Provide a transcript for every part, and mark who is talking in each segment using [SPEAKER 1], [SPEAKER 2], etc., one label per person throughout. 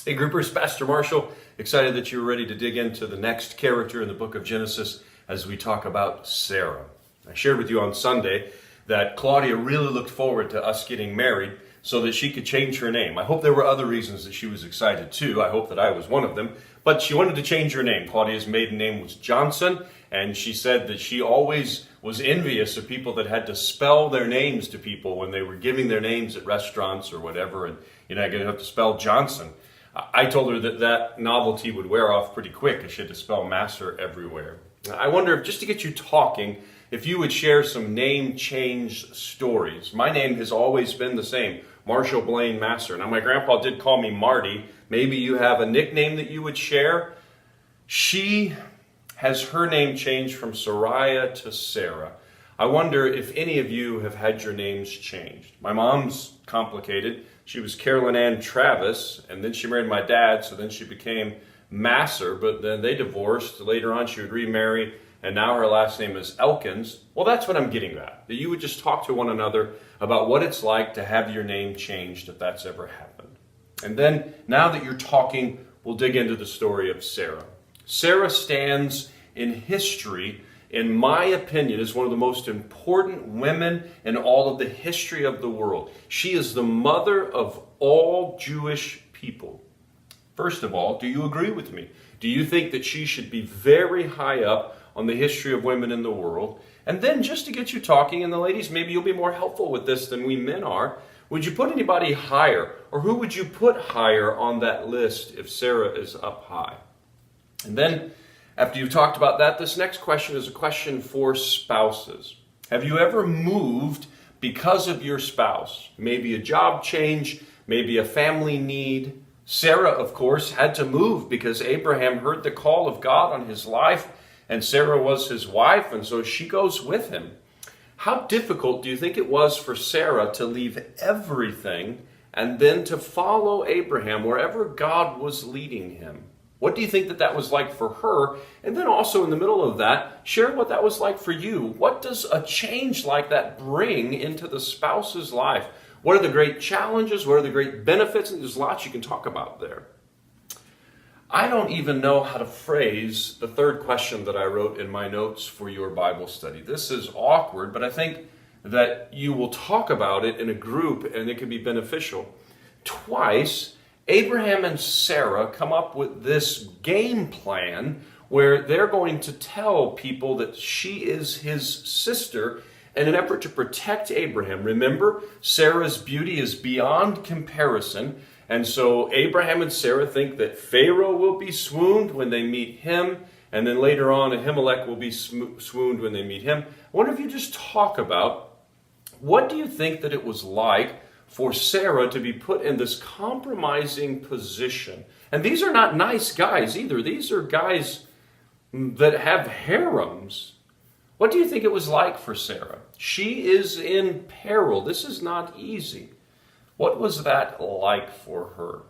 [SPEAKER 1] Hey groupers, Pastor Marshall, excited that you're ready to dig into the next character in the book of Genesis as we talk about Sarah. I shared with you on Sunday that Claudia really looked forward to us getting married so that she could change her name. I hope there were other reasons that she was excited too. I hope that I was one of them. But she wanted to change her name. Claudia's maiden name was Johnson, and she said that she always was envious of people that had to spell their names to people when they were giving their names at restaurants or whatever, and you're not going to have to spell Johnson. I told her that that novelty would wear off pretty quick if she had to spell Master everywhere. I wonder, just to get you talking, if you would share some name change stories. My name has always been the same, Marshall Blaine Master. Now, my grandpa did call me Marty. Maybe you have a nickname that you would share. She has her name changed from Sariah to Sarah. I wonder if any of you have had your names changed. My mom's complicated. She was Carolyn Ann Travis, and then she married my dad, so then she became Masser, but then they divorced. Later on, she would remarry, and now her last name is Elkins. Well, that's what I'm getting at, that you would just talk to one another about what it's like to have your name changed, if that's ever happened. And then, now that you're talking, we'll dig into the story of Sarah. Sarah stands in history, in my opinion, is one of the most important women in all of the history of the world. She is the mother of all Jewish people. First of all, do you agree with me? Do you think that she should be very high up on the history of women in the world? And then just to get you talking, and the ladies, maybe you'll be more helpful with this than we men are, would you put anybody higher? Or who would you put higher on that list if Sarah is up high? And then, after you've talked about that, this next question is a question for spouses. Have you ever moved because of your spouse? Maybe a job change, maybe a family need. Sarah, of course, had to move because Abraham heard the call of God on his life, and Sarah was his wife, and so she goes with him. How difficult do you think it was for Sarah to leave everything and then to follow Abraham wherever God was leading him? What do you think that was like for her? And then also in the middle of that, share what that was like for you. What does a change like that bring into the spouse's life? What are the great challenges? What are the great benefits? And there's lots you can talk about there. I don't even know how to phrase the third question that I wrote in my notes for your Bible study. This is awkward, but I think that you will talk about it in a group and it can be beneficial. Twice, Abraham and Sarah come up with this game plan where they're going to tell people that she is his sister in an effort to protect Abraham. Remember, Sarah's beauty is beyond comparison, and so Abraham and Sarah think that Pharaoh will be swooned when they meet him, and then later on Ahimelech will be swooned when they meet him. I wonder if you just talk about, what do you think that it was like for Sarah to be put in this compromising position? And these are not nice guys either. These are guys that have harems. What do you think it was like for Sarah? She is in peril. This is not easy. What was that like for her?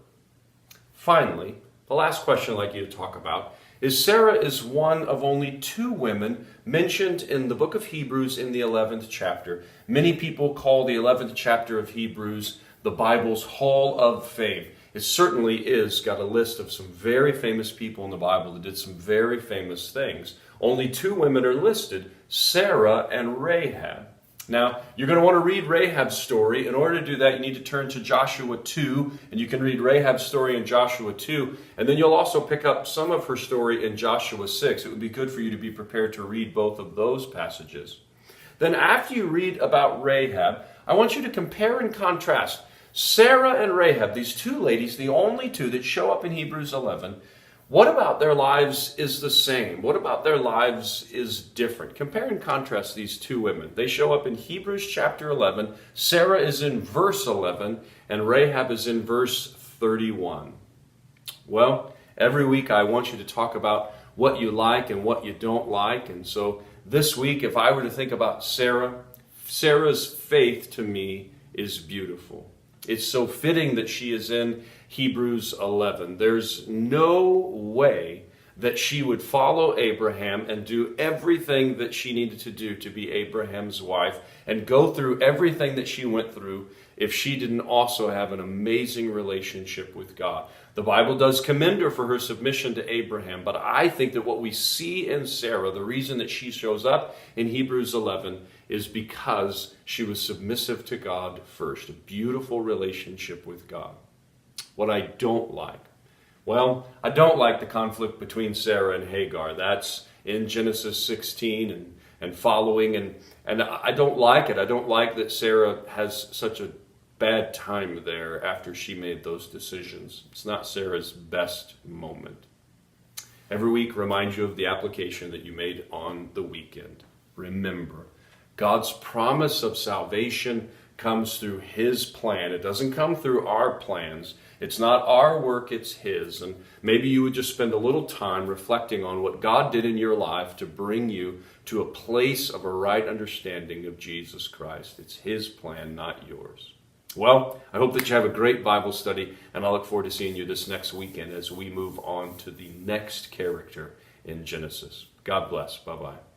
[SPEAKER 1] Finally, the last question I'd like you to talk about is Sarah is one of only two women mentioned in the book of Hebrews in the 11th chapter. Many people call the 11th chapter of Hebrews the Bible's Hall of Fame. It certainly is got a list of some very famous people in the Bible that did some very famous things. Only two women are listed, Sarah and Rahab. Now, you're going to want to read Rahab's story. In order to do that, you need to turn to Joshua 2, and you can read Rahab's story in Joshua 2, and then you'll also pick up some of her story in Joshua 6. It would be good for you to be prepared to read both of those passages. Then after you read about Rahab, I want you to compare and contrast Sarah and Rahab, these two ladies, the only two that show up in Hebrews 11. What about their lives is the same? What about their lives is different? Compare and contrast these two women. They show up in Hebrews chapter 11. Sarah is in verse 11, and Rahab is in verse 31. Well, every week I want you to talk about what you like and what you don't like. And so this week, if I were to think about Sarah, Sarah's faith to me is beautiful. It's so fitting that she is in Hebrews 11. There's no way that she would follow Abraham and do everything that she needed to do to be Abraham's wife and go through everything that she went through if she didn't also have an amazing relationship with God. The Bible does commend her for her submission to Abraham, but I think that what we see in Sarah, the reason that she shows up in Hebrews 11, is because she was submissive to God first, a beautiful relationship with God. What I don't like, well, I don't like the conflict between Sarah and Hagar. That's in Genesis 16 and following, and I don't like it. I don't like that Sarah has such a bad time there after she made those decisions. It's not Sarah's best moment. Every week reminds you of the application that you made on the weekend. Remember, God's promise of salvation comes through His plan. It doesn't come through our plans. It's not our work, it's His. And maybe you would just spend a little time reflecting on what God did in your life to bring you to a place of a right understanding of Jesus Christ. It's His plan, not yours. Well, I hope that you have a great Bible study, and I look forward to seeing you this next weekend as we move on to the next character in Genesis. God bless. Bye-bye.